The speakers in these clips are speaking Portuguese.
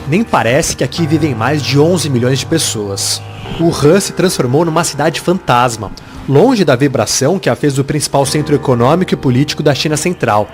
Nem parece que aqui vivem mais de 11 milhões de pessoas. Wuhan se transformou numa cidade fantasma, longe da vibração que a fez do principal centro econômico e político da China Central.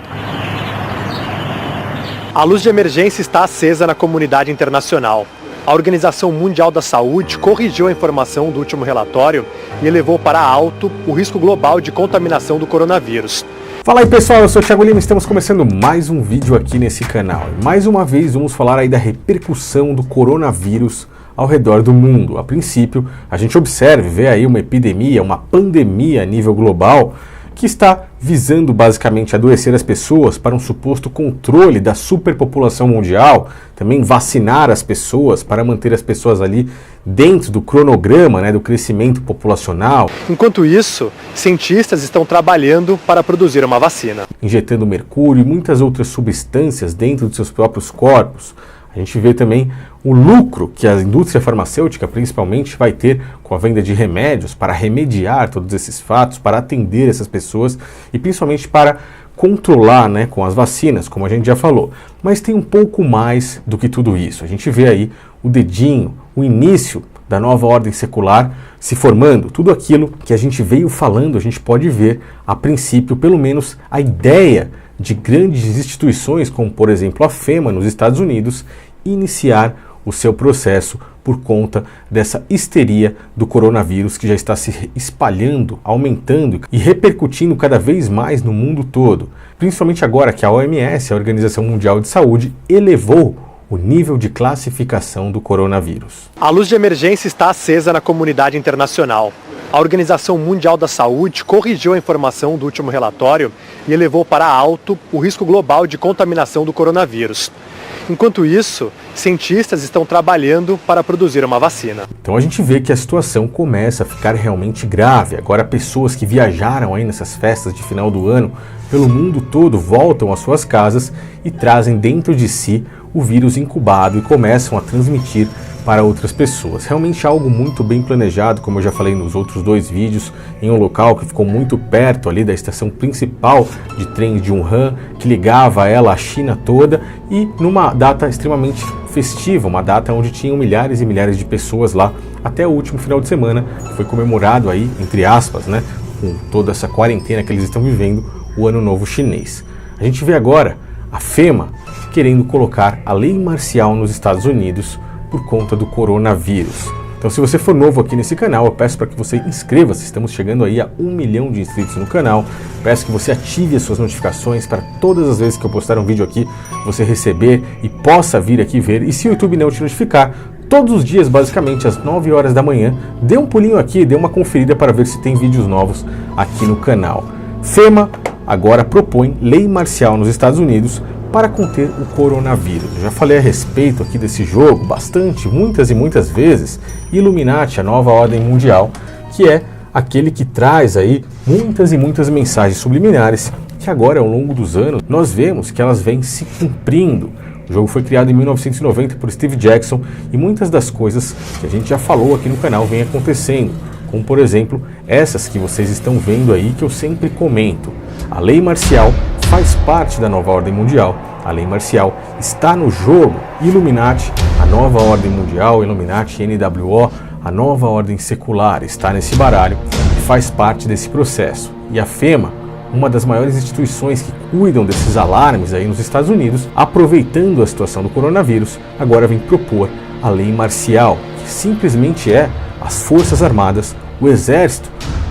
A luz de emergência está acesa na comunidade internacional. A Organização Mundial da Saúde corrigiu a informação do último relatório e elevou para alto o risco global de contaminação do coronavírus. Fala aí pessoal, eu sou o Thiago Lima e estamos começando mais um vídeo aqui nesse canal. E mais uma vez vamos falar aí da repercussão do coronavírus ao redor do mundo. A princípio, a gente observa e vê aí uma epidemia, uma pandemia a nível global que está visando basicamente adoecer as pessoas para um suposto controle da superpopulação mundial, também vacinar as pessoas para manter as pessoas ali dentro do cronograma, do crescimento populacional. Enquanto isso, cientistas estão trabalhando para produzir uma vacina. Injetando mercúrio e muitas outras substâncias dentro de seus próprios corpos. A gente vê também o lucro que a indústria farmacêutica principalmente vai ter com a venda de remédios para remediar todos esses fatos, para atender essas pessoas e principalmente para controlar com as vacinas, como a gente já falou. Mas tem um pouco mais do que tudo isso. A gente vê aí o dedinho, o início da nova ordem secular se formando. Tudo aquilo que a gente veio falando, a gente pode ver a princípio, pelo menos a ideia de grandes instituições, como por exemplo a FEMA nos Estados Unidos, iniciar o seu processo por conta dessa histeria do coronavírus que já está se espalhando, aumentando e repercutindo cada vez mais no mundo todo. Principalmente agora que a OMS, a Organização Mundial de Saúde, elevou o nível de classificação do coronavírus. A luz de emergência está acesa na comunidade internacional. A Organização Mundial da Saúde corrigiu a informação do último relatório e elevou para alto o risco global de contaminação do coronavírus. Enquanto isso, cientistas estão trabalhando para produzir uma vacina. Então a gente vê que a situação começa a ficar realmente grave. Agora pessoas que viajaram aí nessas festas de final do ano pelo mundo todo voltam às suas casas e trazem dentro de si o vírus incubado e começam a transmitir para outras pessoas. Realmente algo muito bem planejado, como eu já falei nos outros dois vídeos, em um local que ficou muito perto ali da estação principal de trens de Wuhan, que ligava ela à China toda, e numa data extremamente festiva, uma data onde tinham milhares e milhares de pessoas lá, até o último final de semana, que foi comemorado aí, entre aspas, com toda essa quarentena que eles estão vivendo, o Ano Novo Chinês. A gente vê agora a FEMA querendo colocar a lei marcial nos Estados Unidos por conta do coronavírus. Então se você for novo aqui nesse canal, eu peço para que você inscreva-se, estamos chegando aí a 1 milhão de inscritos no canal, peço que você ative as suas notificações para todas as vezes que eu postar um vídeo aqui, você receber e possa vir aqui ver, e se o YouTube não te notificar, todos os dias basicamente às 9 horas da manhã, dê um pulinho aqui, dê uma conferida para ver se tem vídeos novos aqui no canal. FEMA agora propõe lei marcial nos Estados Unidos para conter o coronavírus. Eu já falei a respeito aqui desse jogo bastante, muitas e muitas vezes. Illuminati, a nova ordem mundial, que é aquele que traz aí muitas e muitas mensagens subliminares que agora ao longo dos anos nós vemos que elas vêm se cumprindo. O jogo foi criado em 1990 por Steve Jackson e muitas das coisas que a gente já falou aqui no canal vêm acontecendo, como por exemplo essas que vocês estão vendo aí que eu sempre comento. A lei marcial faz parte da nova ordem mundial. A lei marcial está no jogo. Illuminati, a nova ordem mundial, Illuminati, NWO, a nova ordem secular, está nesse baralho e faz parte desse processo. E a FEMA, uma das maiores instituições que cuidam desses alarmes aí nos Estados Unidos, aproveitando a situação do coronavírus, agora vem propor a lei marcial, que simplesmente é as Forças Armadas, o Exército,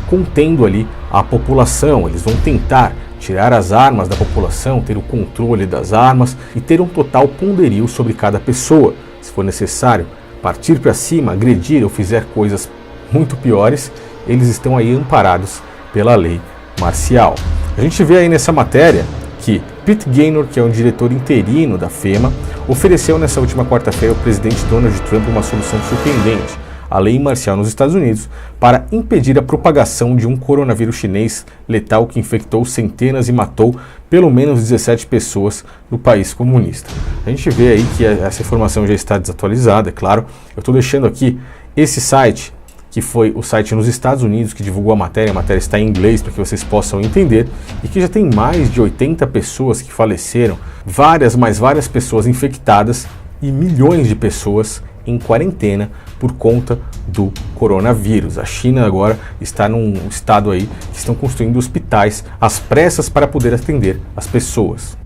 contendo ali a população. Eles vão tentar tirar as armas da população, ter o controle das armas e ter um total poderio sobre cada pessoa. Se for necessário partir para cima, agredir ou fizer coisas muito piores, eles estão aí amparados pela lei marcial. A gente vê aí nessa matéria que Pete Gaynor, que é um diretor interino da FEMA, ofereceu nessa última quarta-feira ao presidente Donald Trump uma solução surpreendente, a lei marcial nos Estados Unidos, para impedir a propagação de um coronavírus chinês letal que infectou centenas e matou pelo menos 17 pessoas no país comunista. A gente vê aí que essa informação já está desatualizada, é claro. Eu estou deixando aqui esse site, que foi o site nos Estados Unidos que divulgou a matéria está em inglês para que vocês possam entender, e que já tem mais de 80 pessoas que faleceram, várias pessoas infectadas e milhões de pessoas em quarentena por conta do coronavírus. A China agora está num estado aí que estão construindo hospitais às pressas para poder atender as pessoas.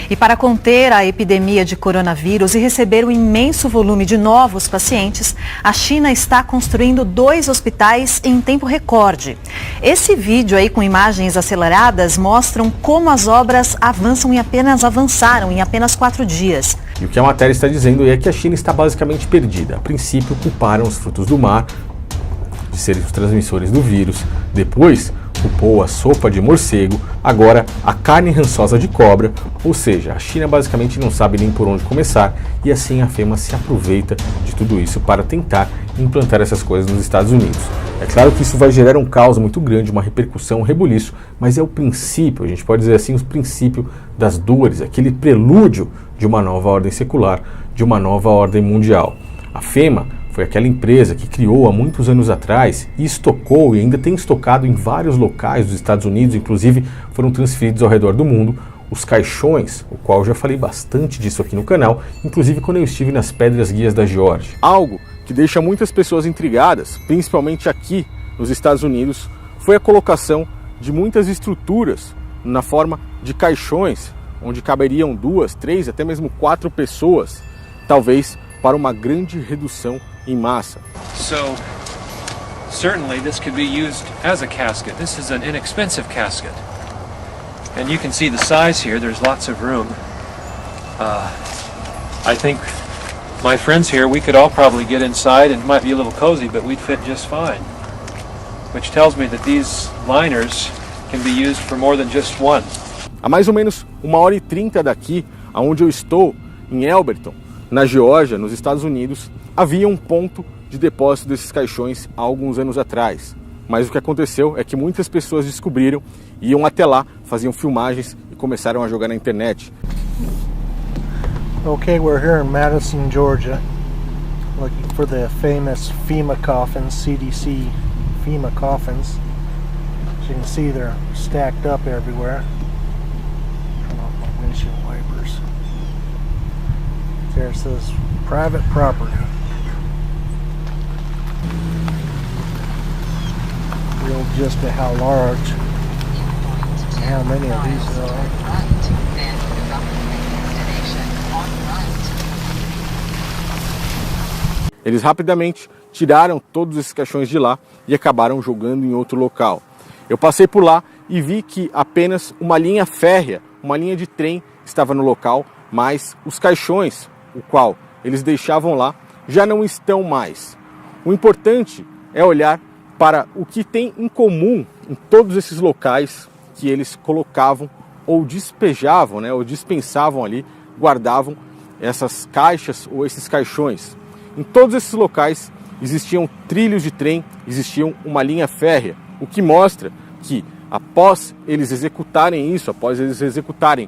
E para conter a epidemia de coronavírus e receber um imenso volume de novos pacientes, a China está construindo 2 hospitais em tempo recorde. Esse vídeo aí com imagens aceleradas mostram como as obras avançaram em apenas 4 dias. E o que a matéria está dizendo é que a China está basicamente perdida. A princípio, culparam os frutos do mar de serem os transmissores do vírus. Depois, culpou a sopa de morcego, agora a carne rançosa de cobra, ou seja, a China basicamente não sabe nem por onde começar e assim a FEMA se aproveita de tudo isso para tentar implantar essas coisas nos Estados Unidos. É claro que isso vai gerar um caos muito grande, uma repercussão, um rebuliço, mas é o princípio, a gente pode dizer assim, o princípio das dores, aquele prelúdio de uma nova ordem secular, de uma nova ordem mundial. A FEMA foi aquela empresa que criou há muitos anos atrás e estocou e ainda tem estocado em vários locais dos Estados Unidos, inclusive foram transferidos ao redor do mundo, os caixões, o qual eu já falei bastante disso aqui no canal, inclusive quando eu estive nas Pedras Guias da Geórgia. Algo que deixa muitas pessoas intrigadas, principalmente aqui nos Estados Unidos, foi a colocação de muitas estruturas na forma de caixões, onde caberiam 2, 3, até mesmo 4 pessoas, talvez para uma grande redução em massa. So, certainly this could be used as a casket. This is an inexpensive casket. And you can see the size here, there's lots of room. I think my friends here, we could all probably get inside and it might be a little cozy, but we'd fit just fine. Which tells me that these liners can be used for more than just one. A mais ou menos 1h30 daqui, aonde eu estou, em Elberton, na Geórgia, nos Estados Unidos, havia um ponto de depósito desses caixões há alguns anos atrás. Mas o que aconteceu é que muitas pessoas descobriram, iam até lá, faziam filmagens e começaram a jogar na internet. Okay, we're here in Madison, Georgia, looking for the famous FEMA coffins, CDC FEMA coffins. As you can see, they're stacked up everywhere. Turn off my windshield wipers. There it says private property. Real just to how large and how many of these there are. Eles rapidamente tiraram todos esses caixões de lá e acabaram jogando em outro local. Eu passei por lá e vi que apenas uma linha férrea, uma linha de trem estava no local, mas os caixões, o qual eles deixavam lá, já não estão mais. O importante é olhar para o que tem em comum em todos esses locais que eles colocavam ou despejavam, ou dispensavam ali, guardavam essas caixas ou esses caixões. Em todos esses locais existiam trilhos de trem, existiam uma linha férrea, o que mostra que após eles executarem isso, após eles executarem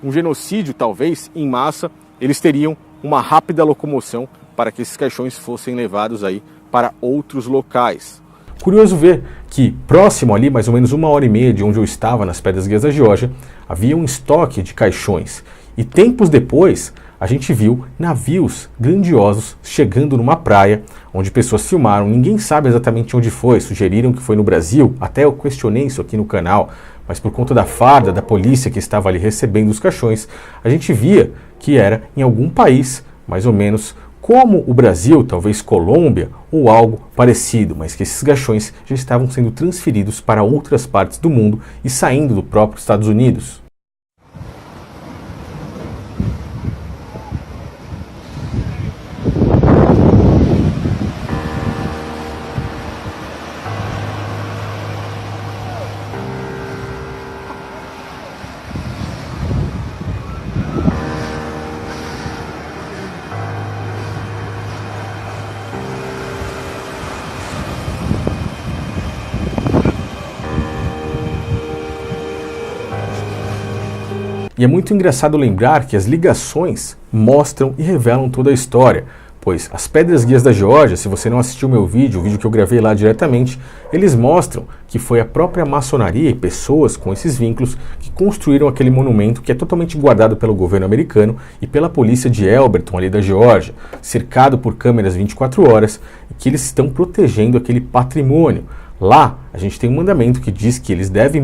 um genocídio talvez em massa, eles teriam uma rápida locomoção para que esses caixões fossem levados aí para outros locais. Curioso ver que próximo ali, mais ou menos 1h30 de onde eu estava, nas Pedras Guias da Geórgia, havia um estoque de caixões. E tempos depois, a gente viu navios grandiosos chegando numa praia, onde pessoas filmaram, ninguém sabe exatamente onde foi, sugeriram que foi no Brasil, até eu questionei isso aqui no canal, mas por conta da farda da polícia que estava ali recebendo os caixões, a gente via que era em algum país, mais ou menos como o Brasil, talvez Colômbia ou algo parecido, mas que esses caixões já estavam sendo transferidos para outras partes do mundo e saindo do próprio Estados Unidos. E é muito engraçado lembrar que as ligações mostram e revelam toda a história. pois as pedras guias da Geórgia, se você não assistiu meu vídeo, o vídeo que eu gravei lá diretamente, eles mostram que foi a própria maçonaria e pessoas com esses vínculos que construíram aquele monumento que é totalmente guardado pelo governo americano e pela polícia de Elberton, ali da Geórgia, cercado por câmeras 24 horas, e que eles estão protegendo aquele patrimônio. Lá, a gente tem um mandamento que diz que eles devem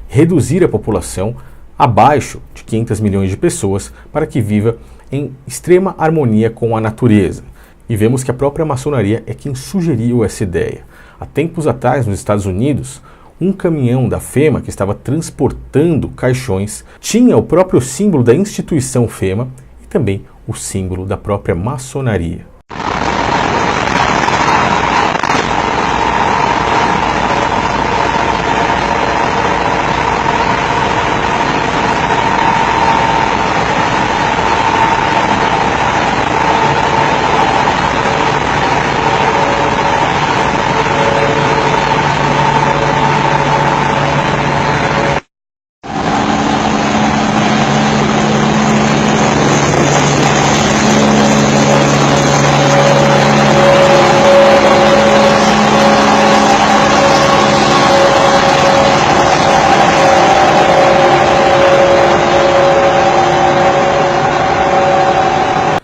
reduzir a população abaixo de 500 milhões de pessoas para que viva em extrema harmonia com a natureza. E vemos que a própria maçonaria é quem sugeriu essa ideia. Há tempos atrás, nos Estados Unidos, um caminhão da FEMA que estava transportando caixões tinha o próprio símbolo da instituição FEMA e também o símbolo da própria maçonaria.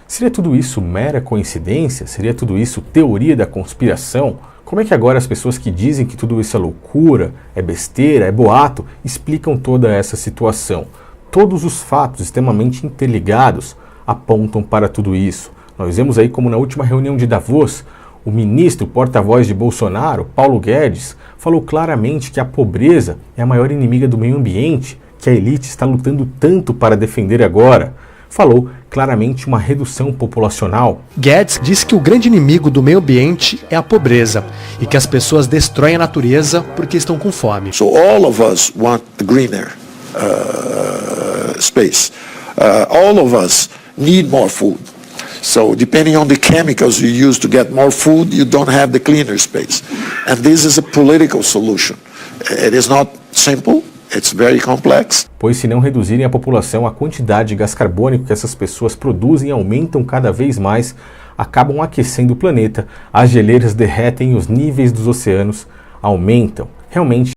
Seria tudo isso mera coincidência? Seria tudo isso teoria da conspiração? Como é que agora as pessoas que dizem que tudo isso é loucura, é besteira, é boato, explicam toda essa situação? Todos os fatos extremamente interligados apontam para tudo isso. Nós vemos aí como na última reunião de Davos, o ministro porta-voz de Bolsonaro, Paulo Guedes, falou claramente que a pobreza é a maior inimiga do meio ambiente, que a elite está lutando tanto para defender agora. Falou claramente uma redução populacional. Guedes disse que o grande inimigo do meio ambiente é a pobreza e que as pessoas destroem a natureza porque estão com fome. So all of us want the greener space. All of us need more food. So depending on the chemicals you use to get more food, you don't have the cleaner space. And this is a political solution. It is not simple. It's very complex. Pois se não reduzirem a população, a quantidade de gás carbônico que essas pessoas produzem aumentam cada vez mais, acabam aquecendo o planeta, as geleiras derretem e os níveis dos oceanos aumentam. Realmente